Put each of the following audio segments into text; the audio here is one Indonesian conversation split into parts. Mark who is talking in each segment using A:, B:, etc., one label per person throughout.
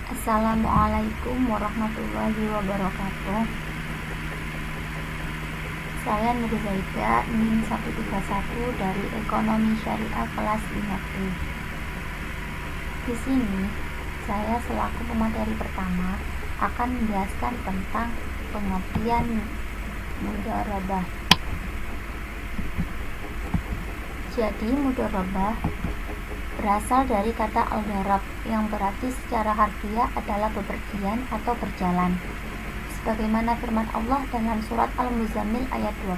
A: Assalamualaikum warahmatullahi wabarakatuh. Saya Nur Zaida, NIM 131 dari Ekonomi Syariah kelas 5B. Di sini, saya selaku pemateri pertama akan menjelaskan tentang pengertian mudharabah. Jadi, mudharabah berasal dari kata al-darab yang berarti secara harfiah adalah bepergian atau berjalan. Sebagaimana firman Allah dalam surat Al-Muzammil ayat 20.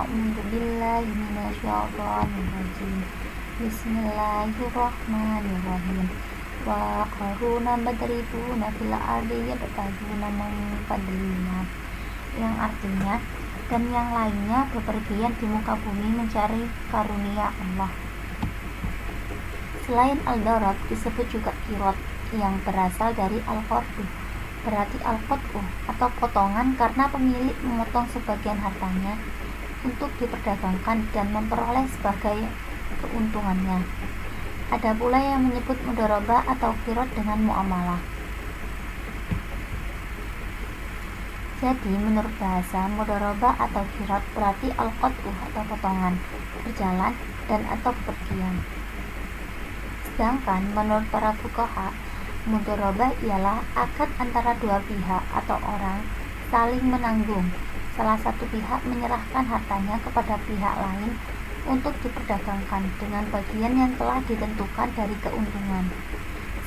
A: A'udzu billahi minasyaitonir rajim. Bismillahirrahmanirrahim. Wa qaruna madribuna fil ardi yabtaguna min fadlillah. Yang artinya, dan yang lainnya bepergian di muka bumi mencari karunia Allah. Selain al-darab disebut juga kirot yang berasal dari al-qardu, berarti al-qat'u atau potongan karena pemilik memotong sebagian hartanya untuk diperdagangkan dan memperoleh sebagai keuntungannya. Ada pula yang menyebut mudharabah atau kirot dengan muamalah. Jadi menurut bahasa, mudharabah atau kirot berarti al-qat'u atau potongan, berjalan dan atau bepergian. Sedangkan menurut para fuqaha, mudharabah ialah akad antara dua pihak atau orang saling menanggung. Salah satu pihak menyerahkan hartanya kepada pihak lain untuk diperdagangkan dengan bagian yang telah ditentukan dari keuntungan,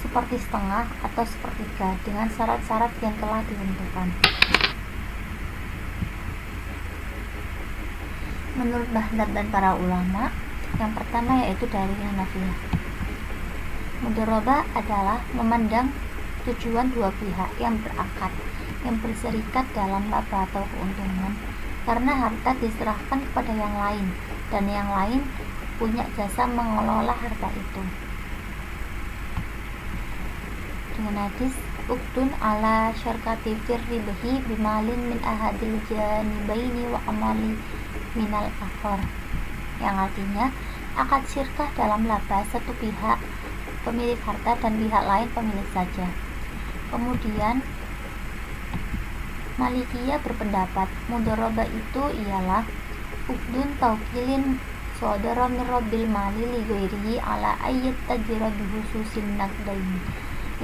A: seperti setengah atau sepertiga dengan syarat-syarat yang telah ditentukan. Menurut Baghdad dan para ulama, yang pertama yaitu dari Hanafiyah. Mudharabah adalah memandang tujuan dua pihak yang berakad, yang berserikat dalam laba atau keuntungan, karena harta diserahkan kepada yang lain, dan yang lain punya jasa mengelola harta itu. Dengan hadis uktun ala syarkati firribahi bimalin min ahadil janibaini wa amali minal akhar, yang artinya akad syirkah dalam laba satu pihak pemilik harta dan pihak lain pemilik saja. Kemudian Malikiyah berpendapat mudharabah itu ialah uqdun taukilin sodara min rabbil mali li ghairihi ala ayyat tajira bihususin naqdaini,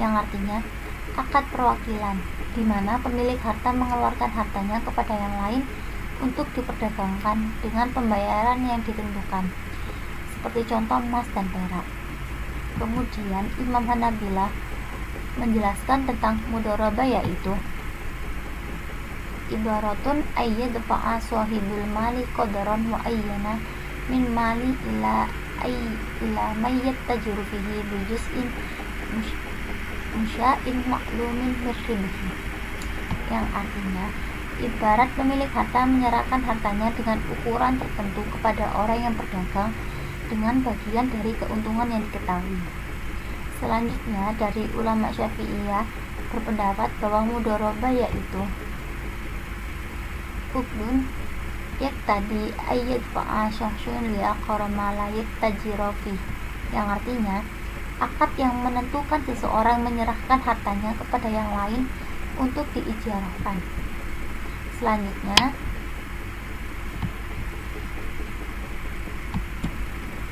A: yang artinya akad perwakilan di mana pemilik harta mengeluarkan hartanya kepada yang lain untuk diperdagangkan dengan pembayaran yang ditentukan, seperti contoh emas dan perak. Kemudian Imam Hanabilah menjelaskan tentang mudharabah yaitu ibaratun ayyadfa'a sahibul mali qadaran muayyana min mali ila mayyat tajuru fihi bi juz'in musya'in ma'lumin mirribihi, yang artinya ibarat pemilik harta menyerahkan hartanya dengan ukuran tertentu kepada orang yang berdagang dengan bagian dari keuntungan yang diketahui. Selanjutnya dari ulama Syafi'iyah berpendapat bahwa mudharabah yaitu hukmun yaktadi ayyadfa'a syakhsun li akhara ma la yattajiru fi, yang artinya akad yang menentukan seseorang menyerahkan hartanya kepada yang lain untuk diijarahkan. Selanjutnya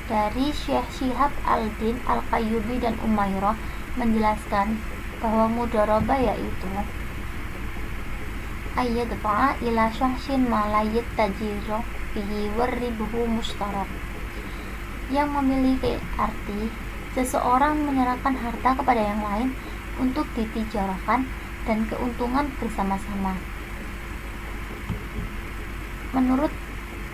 A: dari Syekh Syihab al-Din al-Qayyubi dan Umairah menjelaskan bahwa mudharabah yaitu ayyadfa'a ila syahsin ma la yattajiru bihi warribuhu mustarak, yang memiliki arti seseorang menyerahkan harta kepada yang lain untuk ditijarahkan dan keuntungan bersama-sama. Menurut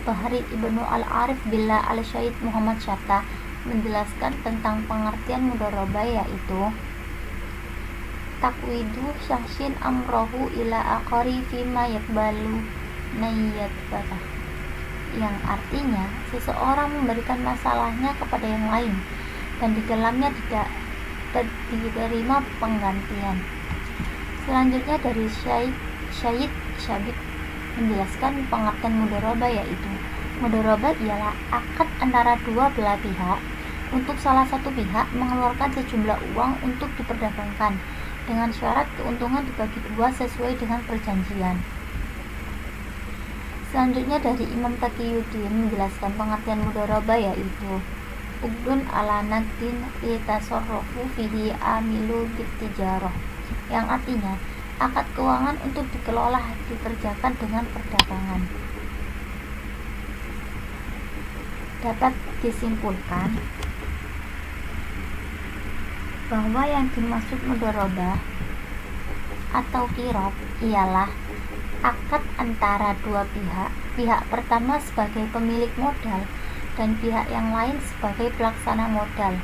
A: Bahri Ibnu Al-Arif Billah Al-Syahid Muhammad Syatta menjelaskan tentang pengertian mudharabah yaitu takwidu syahsin amrohu ila akhari fima yakbalu nayyatbatah, yang artinya seseorang memberikan masalahnya kepada yang lain dan di dalamnya tidak diterima penggantian. Selanjutnya dari Syahid Syabik menjelaskan pengertian mudharabah yaitu mudharabah ialah akad antara dua belah pihak untuk salah satu pihak mengeluarkan sejumlah uang untuk diperdagangkan dengan syarat keuntungan dibagi dua sesuai dengan perjanjian. Selanjutnya dari Imam Taqiyuddin menjelaskan pengertian mudharabah yaitu uqdun ala naqdin litasarrufu fihi amilu bittijarah, yang artinya akad keuangan untuk dikelola dikerjakan dengan perdagangan. Dapat disimpulkan bahwa yang dimaksud mudharabah atau qirab ialah akad antara dua pihak, pihak pertama sebagai pemilik modal dan pihak yang lain sebagai pelaksana modal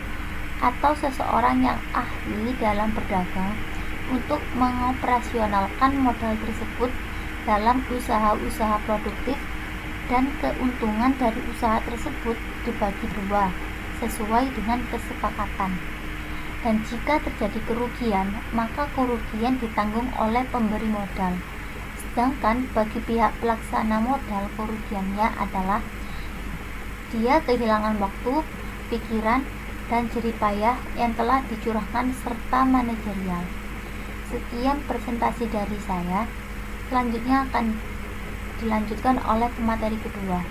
A: atau seseorang yang ahli dalam berdagang untuk mengoperasionalkan modal tersebut dalam usaha-usaha produktif, dan keuntungan dari usaha tersebut dibagi dua sesuai dengan kesepakatan. Dan jika terjadi kerugian, maka kerugian ditanggung oleh pemberi modal. Sedangkan bagi pihak pelaksana modal, kerugiannya adalah dia kehilangan waktu, pikiran, dan jerih payah yang telah dicurahkan serta manajerial. Sekian presentasi dari saya. Selanjutnya akan dilanjutkan oleh pemateri kedua.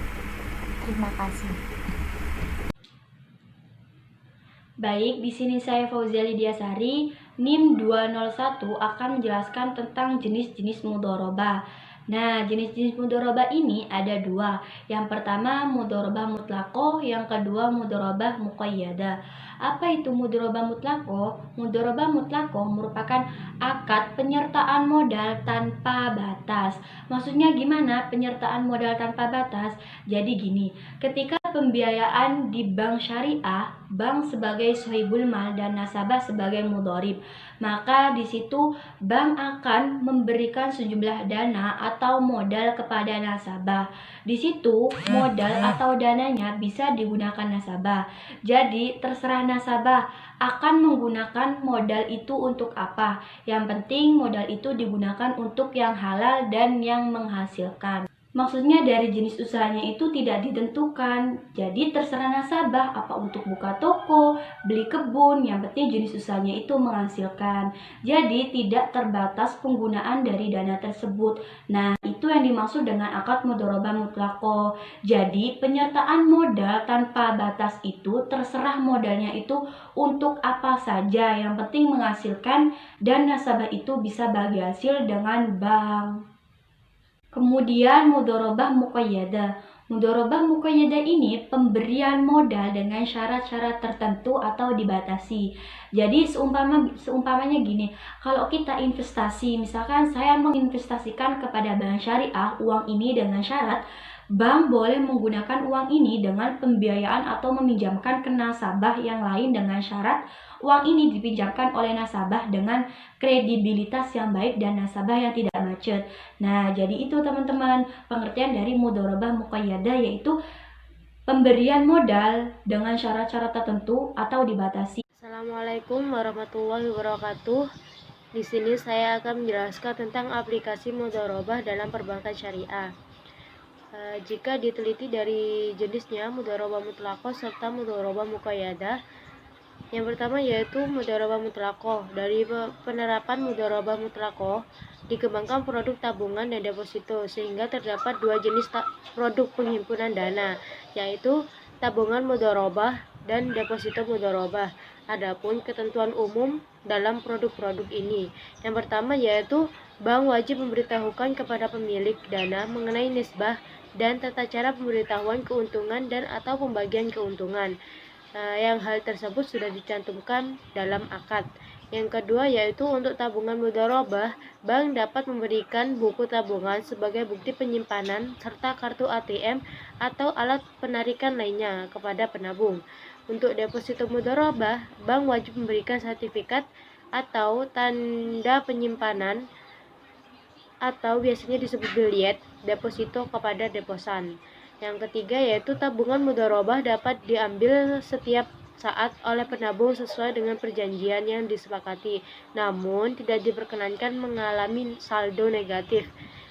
A: Terima kasih.
B: Baik, di sini saya Fauzia Lidiasari, NIM 201 akan menjelaskan tentang jenis-jenis mudharabah. Nah, jenis-jenis mudharabah ini ada dua. Yang pertama mudharabah mutlaqah, yang kedua mudharabah muqayyadah. Apa itu mudharabah mutlaqah? Mudharabah mutlaqah merupakan akad penyertaan modal tanpa batas. Maksudnya gimana penyertaan modal tanpa batas? Jadi gini, ketika pembiayaan di bank syariah, bank sebagai sohibul mal dan nasabah sebagai mudharib, maka di situ bank akan memberikan sejumlah dana atau modal kepada nasabah. Di situ modal atau dananya bisa digunakan nasabah. Jadi terserah nasabah akan menggunakan modal itu untuk apa. Yang penting modal itu digunakan untuk yang halal dan yang menghasilkan. Maksudnya dari jenis usahanya itu tidak ditentukan. Jadi terserah nasabah apa untuk buka toko, beli kebun, yang penting jenis usahanya itu menghasilkan. Jadi tidak terbatas penggunaan dari dana tersebut. Nah, itu yang dimaksud dengan akad mudharabah mutlaqah. Jadi penyertaan modal tanpa batas itu terserah modalnya itu untuk apa saja, yang penting menghasilkan dan nasabah itu bisa bagi hasil dengan bank. Kemudian mudharabah muqayyadah. Mudharabah muqayyadah ini pemberian modal dengan syarat-syarat tertentu atau dibatasi. Jadi seumpamanya gini, kalau kita investasi, misalkan saya menginvestasikan kepada bank syariah uang ini dengan syarat bank boleh menggunakan uang ini dengan pembiayaan atau meminjamkan ke nasabah yang lain dengan syarat uang ini dipinjamkan oleh nasabah dengan kredibilitas yang baik dan nasabah yang tidak macet. Nah, jadi itu teman-teman pengertian dari mudharabah muqayyadah, yaitu pemberian modal dengan syarat-syarat tertentu atau dibatasi.
C: Assalamualaikum warahmatullahi wabarakatuh. Di sini saya akan menjelaskan tentang aplikasi mudharabah dalam perbankan syariah. Jika diteliti dari jenisnya mudharabah mutlaqah serta mudharabah muqayyadah, yang pertama yaitu mudharabah mutlaqah. Dari penerapan mudharabah mutlaqah dikembangkan produk tabungan dan deposito, sehingga terdapat dua jenis produk penghimpunan dana, yaitu tabungan mudharabah dan deposito mudharabah. Adapun ketentuan umum dalam produk-produk ini, yang pertama yaitu bank wajib memberitahukan kepada pemilik dana mengenai nisbah dan tata cara pemberitahuan keuntungan dan atau pembagian keuntungan. Yang hal tersebut sudah dicantumkan dalam akad. Yang kedua yaitu untuk tabungan mudharabah, bank dapat memberikan buku tabungan sebagai bukti penyimpanan serta kartu ATM atau alat penarikan lainnya kepada penabung. Untuk deposito mudharabah, bank wajib memberikan sertifikat atau tanda penyimpanan atau biasanya disebut biliet deposito kepada deposan. Yang ketiga yaitu tabungan mudharabah dapat diambil setiap saat oleh penabung sesuai dengan perjanjian yang disepakati, namun tidak diperkenankan mengalami saldo negatif.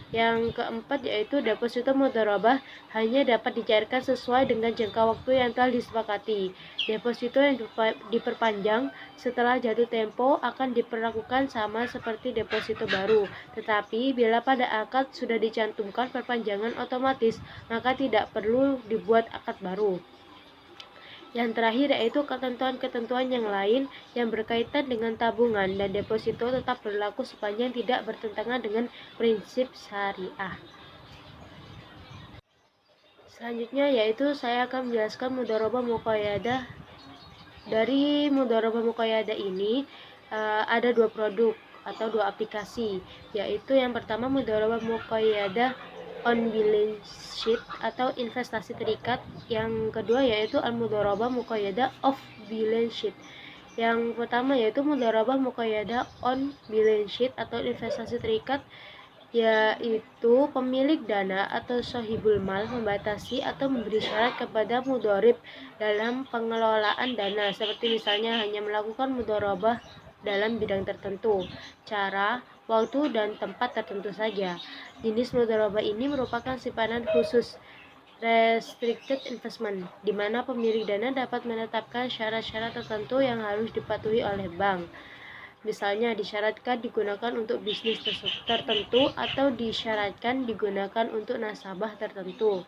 C: Yang keempat yaitu deposito mudharabah hanya dapat dicairkan sesuai dengan jangka waktu yang telah disepakati. Deposito yang diperpanjang setelah jatuh tempo akan diperlakukan sama seperti deposito baru. Tetapi bila pada akad sudah dicantumkan perpanjangan otomatis, maka tidak perlu dibuat akad baru. Yang terakhir yaitu ketentuan-ketentuan yang lain yang berkaitan dengan tabungan dan deposito tetap berlaku sepanjang tidak bertentangan dengan prinsip syariah. Selanjutnya yaitu saya akan menjelaskan mudharabah muqayyadah. Dari mudharabah muqayyadah ini ada dua produk atau dua aplikasi, yaitu yang pertama mudharabah muqayyadah on balance sheet atau investasi terikat. Yang kedua yaitu al-mudharabah muqayyadah off balance sheet. Yang pertama yaitu mudharabah muqayyadah on balance sheet atau investasi terikat, yaitu pemilik dana atau sohibul mal membatasi atau memberi syarat kepada mudharib dalam pengelolaan dana, seperti misalnya hanya melakukan mudharabah dalam bidang tertentu, cara, waktu, dan tempat tertentu saja. Jenis mudharabah ini merupakan simpanan khusus restricted investment, di mana pemilik dana dapat menetapkan syarat-syarat tertentu yang harus dipatuhi oleh bank. Misalnya disyaratkan digunakan untuk bisnis tertentu atau disyaratkan digunakan untuk nasabah tertentu.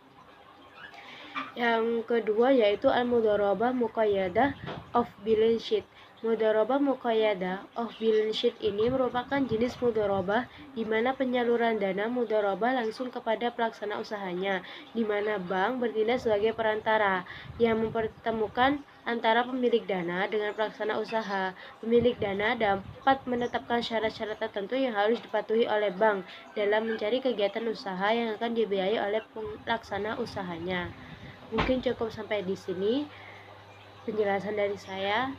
C: Yang kedua yaitu al-mudharabah muqayyadah off balance sheet. Mudharabah muqayyadah off balance sheet ini merupakan jenis mudharabah di mana penyaluran dana mudharabah langsung kepada pelaksana usahanya, di mana bank bertindak sebagai perantara yang mempertemukan antara pemilik dana dengan pelaksana usaha. Pemilik dana dapat menetapkan syarat-syarat tertentu yang harus dipatuhi oleh bank dalam mencari kegiatan usaha yang akan dibiayai oleh pelaksana usahanya. Mungkin cukup sampai di sini penjelasan dari saya.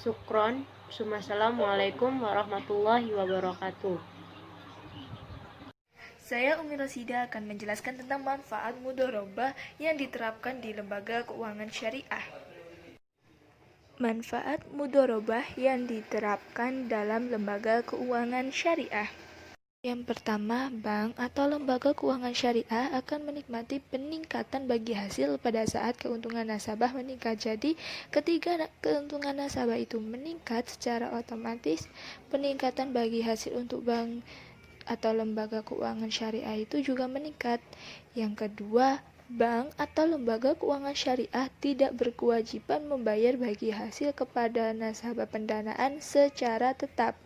C: Syukron. Assalamualaikum warahmatullahi wabarakatuh.
D: Saya Umi Rosida akan menjelaskan tentang manfaat mudharabah yang diterapkan di lembaga keuangan syariah. Manfaat mudharabah yang diterapkan dalam lembaga keuangan syariah. Yang pertama, bank atau lembaga keuangan syariah akan menikmati peningkatan bagi hasil pada saat keuntungan nasabah meningkat. Jadi, ketika keuntungan nasabah itu meningkat, secara otomatis peningkatan bagi hasil untuk bank atau lembaga keuangan syariah itu juga meningkat. Yang kedua, bank atau lembaga keuangan syariah tidak berkewajiban membayar bagi hasil kepada nasabah pendanaan secara tetap,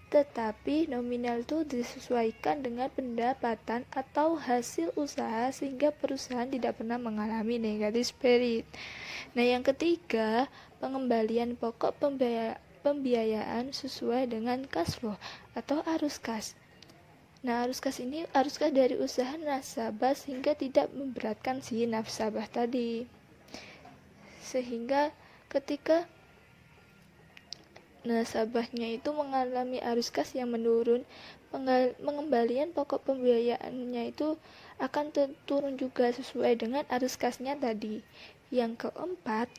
D: tetapi nominal itu disesuaikan dengan pendapatan atau hasil usaha sehingga perusahaan tidak pernah mengalami negatif spirit. Nah, yang ketiga, pengembalian pokok pembiayaan sesuai dengan cash flow atau arus kas. Nah, arus kas ini arus kas dari usaha nasabah sehingga tidak memberatkan si nasabah tadi. Sehingga ketika nasabahnya itu mengalami arus kas yang menurun, pengembalian pokok pembiayaannya itu akan turun juga sesuai dengan arus kasnya tadi. Yang keempat,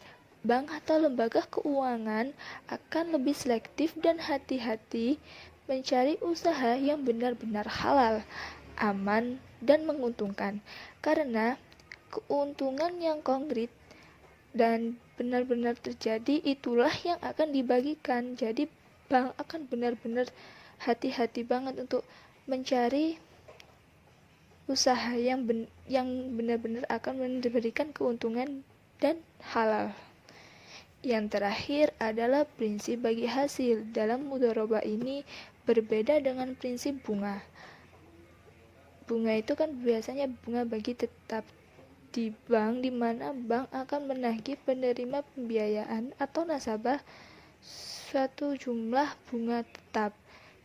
D: bank atau lembaga keuangan akan lebih selektif dan hati-hati mencari usaha yang benar-benar halal, aman, dan menguntungkan, karena keuntungan yang konkret dan benar-benar terjadi itulah yang akan dibagikan. Jadi bank akan benar-benar hati-hati banget untuk mencari usaha yang benar-benar akan memberikan keuntungan dan halal. Yang terakhir adalah prinsip bagi hasil. Dalam mudharabah ini berbeda dengan prinsip bunga. Bunga itu kan biasanya bunga bagi tetap di bank, di mana bank akan menagih penerima pembiayaan atau nasabah suatu jumlah bunga tetap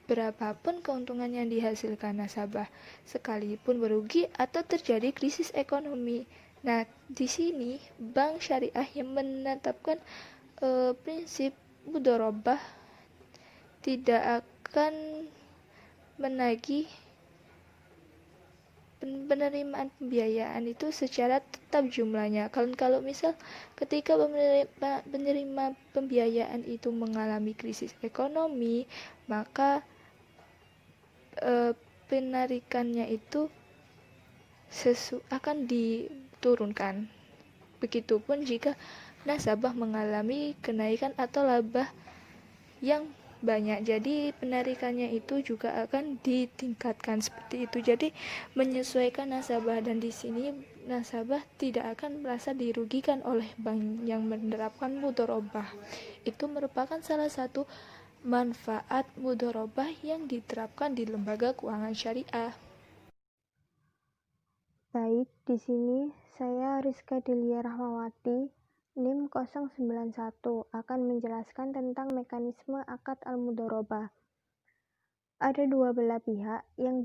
D: berapapun keuntungan yang dihasilkan nasabah, sekalipun merugi atau terjadi krisis ekonomi. Nah, di sini bank syariah yang menetapkan prinsip mudharabah tidak akan menagih penerimaan pembiayaan itu secara tetap jumlahnya. Kalau misal ketika penerima pembiayaan itu mengalami krisis ekonomi, maka penarikannya itu akan diturunkan. Begitupun jika nasabah mengalami kenaikan atau laba yang banyak, jadi penarikannya itu juga akan ditingkatkan seperti itu. Jadi menyesuaikan nasabah, dan di sini nasabah tidak akan merasa dirugikan oleh bank yang menerapkan mudharabah. Itu merupakan salah satu manfaat mudharabah yang diterapkan di lembaga keuangan syariah.
E: Baik, di sini saya Rizka Delia Rahmawati, NIM 091, akan menjelaskan tentang mekanisme akad al-mudharabah. Ada dua belah pihak yang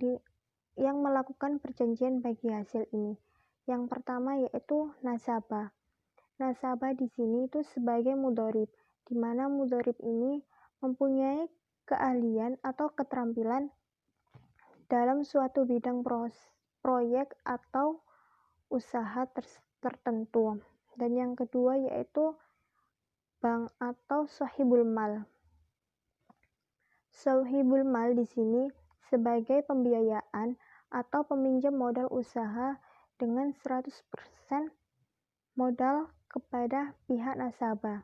E: melakukan perjanjian bagi hasil ini. Yang pertama yaitu nasabah. Nasabah di sini itu sebagai mudharib, di mana mudharib ini mempunyai keahlian atau keterampilan dalam suatu bidang proyek atau usaha tertentu. Dan yang kedua yaitu bank atau sahibul mal. Sahibul mal di sini sebagai pembiayaan atau peminjam modal usaha dengan 100% modal kepada pihak nasabah.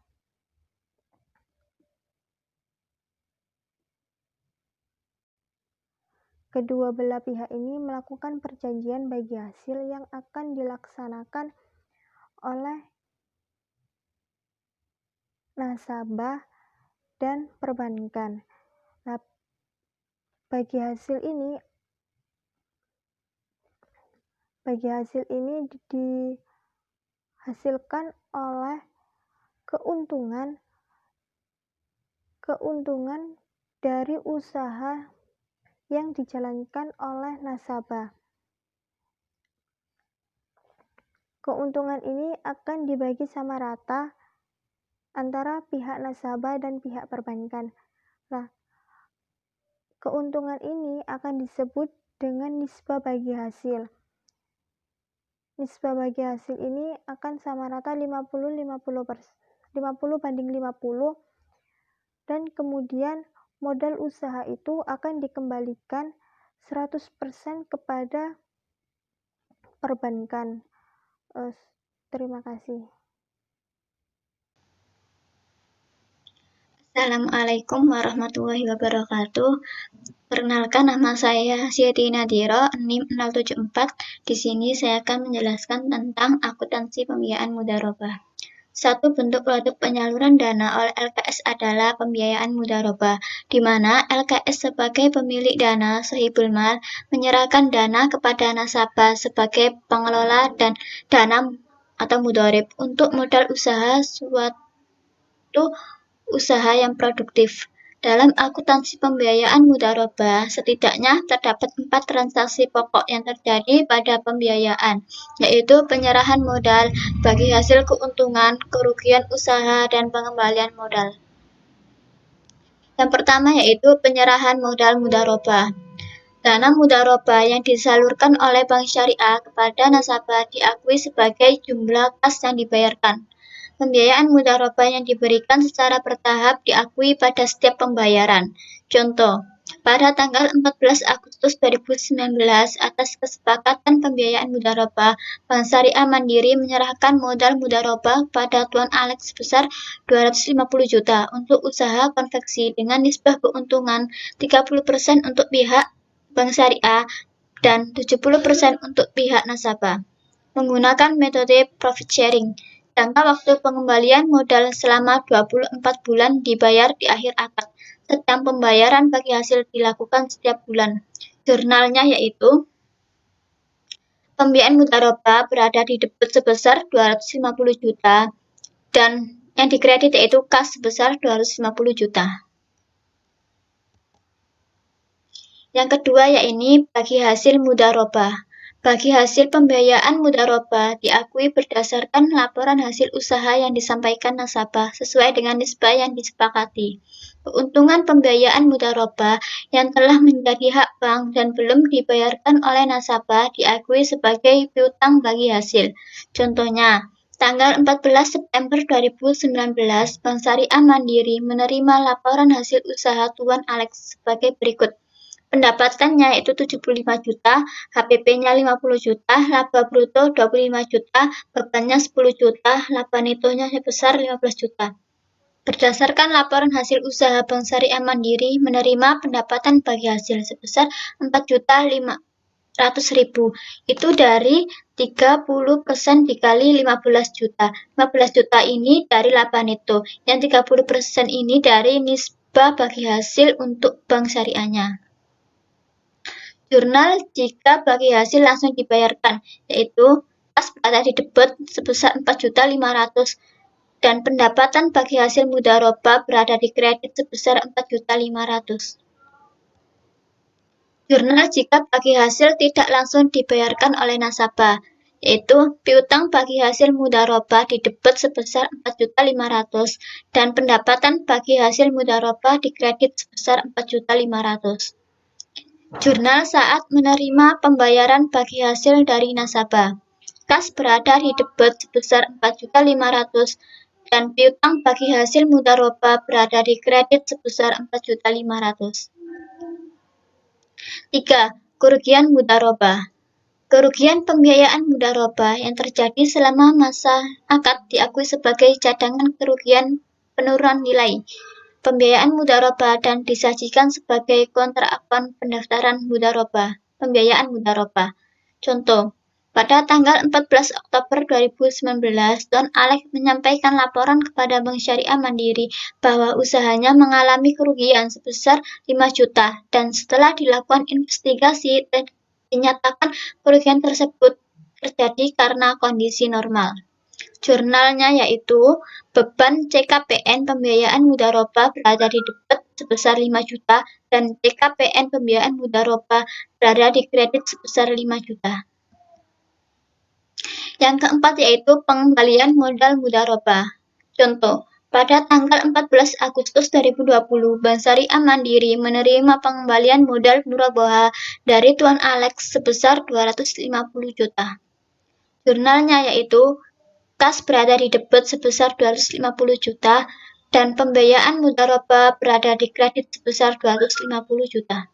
E: Kedua belah pihak ini melakukan perjanjian bagi hasil yang akan dilaksanakan oleh nasabah dan perbankan. Nah, bagi hasil ini dihasilkan oleh keuntungan dari usaha yang dijalankan oleh nasabah. Keuntungan ini akan dibagi sama rata antara pihak nasabah dan pihak perbankan. Nah, keuntungan ini akan disebut dengan nisbah bagi hasil. Nisbah bagi hasil ini akan sama rata 50-50, dan kemudian modal usaha itu akan dikembalikan 100% kepada perbankan. Terima kasih.
F: Assalamualaikum warahmatullahi wabarakatuh. Perkenalkan, nama saya Siti Nadiro, NIM 074. Di sini saya akan menjelaskan tentang akuntansi pembiayaan mudharabah. Satu bentuk produk penyaluran dana oleh LKS adalah pembiayaan mudharabah, di mana LKS sebagai pemilik dana sahibul mal menyerahkan dana kepada nasabah sebagai pengelola dan dana atau mudharib untuk modal usaha suatu usaha yang produktif. Dalam akuntansi pembiayaan mudharabah, setidaknya terdapat 4 transaksi pokok yang terjadi pada pembiayaan, yaitu penyerahan modal, bagi hasil keuntungan, kerugian usaha, dan pengembalian modal. Yang pertama yaitu penyerahan modal mudharabah. Dana mudharabah yang disalurkan oleh bank syariah kepada nasabah diakui sebagai jumlah kas yang dibayarkan. Pembiayaan mudharabah yang diberikan secara bertahap diakui pada setiap pembayaran. Contoh, pada tanggal 14 Agustus 2019, atas kesepakatan pembiayaan mudharabah, Bank Syariah Mandiri menyerahkan modal mudharabah pada Tuan Alex sebesar 250 juta untuk usaha konveksi dengan nisbah keuntungan 30% untuk pihak Bank Syariah dan 70% untuk pihak nasabah. Menggunakan metode profit sharing. Jangka waktu pengembalian modal selama 24 bulan dibayar di akhir akad, sedang pembayaran bagi hasil dilakukan setiap bulan. Jurnalnya yaitu pembiayaan mudharabah berada di debit sebesar 250 juta dan yang dikredit yaitu kas sebesar 250 juta. Yang kedua yaitu bagi hasil mudharabah. Bagi hasil pembiayaan mudharabah diakui berdasarkan laporan hasil usaha yang disampaikan nasabah sesuai dengan nisbah yang disepakati. Keuntungan pembiayaan mudharabah yang telah menjadi hak bank dan belum dibayarkan oleh nasabah diakui sebagai piutang bagi hasil. Contohnya, tanggal 14 September 2019, Bank Syariah Mandiri menerima laporan hasil usaha Tuan Alex sebagai berikut. Pendapatannya yaitu 75 juta, HPP-nya 50 juta, laba bruto 25 juta, bebannya 10 juta, laba netonya sebesar 15 juta. Berdasarkan laporan hasil usaha Bank Syariah Mandiri menerima pendapatan bagi hasil sebesar 4.500.000. Itu dari 30% dikali 15 juta. 15 juta ini dari laba neto. Yang 30% ini dari nisbah bagi hasil untuk bank syariahnya. Jurnal jika bagi hasil langsung dibayarkan, yaitu kas berada di debit sebesar 4.500.000 dan pendapatan bagi hasil mudharabah berada di kredit sebesar 4.500.000. Jurnal jika bagi hasil tidak langsung dibayarkan oleh nasabah, yaitu piutang bagi hasil mudharabah di debit sebesar 4.500.000 dan pendapatan bagi hasil mudharabah di kredit sebesar 4.500.000. Jurnal saat menerima pembayaran bagi hasil dari nasabah. Kas berada di debit sebesar 4.500.000 dan piutang bagi hasil mudharabah berada di kredit sebesar 4.500.000. 3. Kerugian mudharabah. Kerugian pembiayaan mudharabah yang terjadi selama masa akad diakui sebagai cadangan kerugian penurunan nilai pembiayaan mudharabah dan disajikan sebagai kontrak pendaftaran mudharabah, pembiayaan mudharabah. Contoh, pada tanggal 14 Oktober 2019, Don Alex menyampaikan laporan kepada Bank Syariah Mandiri bahwa usahanya mengalami kerugian sebesar 5 juta dan setelah dilakukan investigasi dinyatakan kerugian tersebut terjadi karena kondisi normal. Jurnalnya yaitu beban CKPN pembiayaan mudharabah berada di debit sebesar 5 juta dan CKPN pembiayaan mudharabah berada di kredit sebesar 5 juta. Yang keempat yaitu pengembalian modal mudharabah. Contoh, pada tanggal 14 Agustus 2020, Bank Syariah Mandiri menerima pengembalian modal mudharabah dari Tuan Alex sebesar 250 juta. Jurnalnya yaitu kas berada di debit sebesar 250 juta dan pembiayaan mudharabah berada di kredit sebesar 250 juta.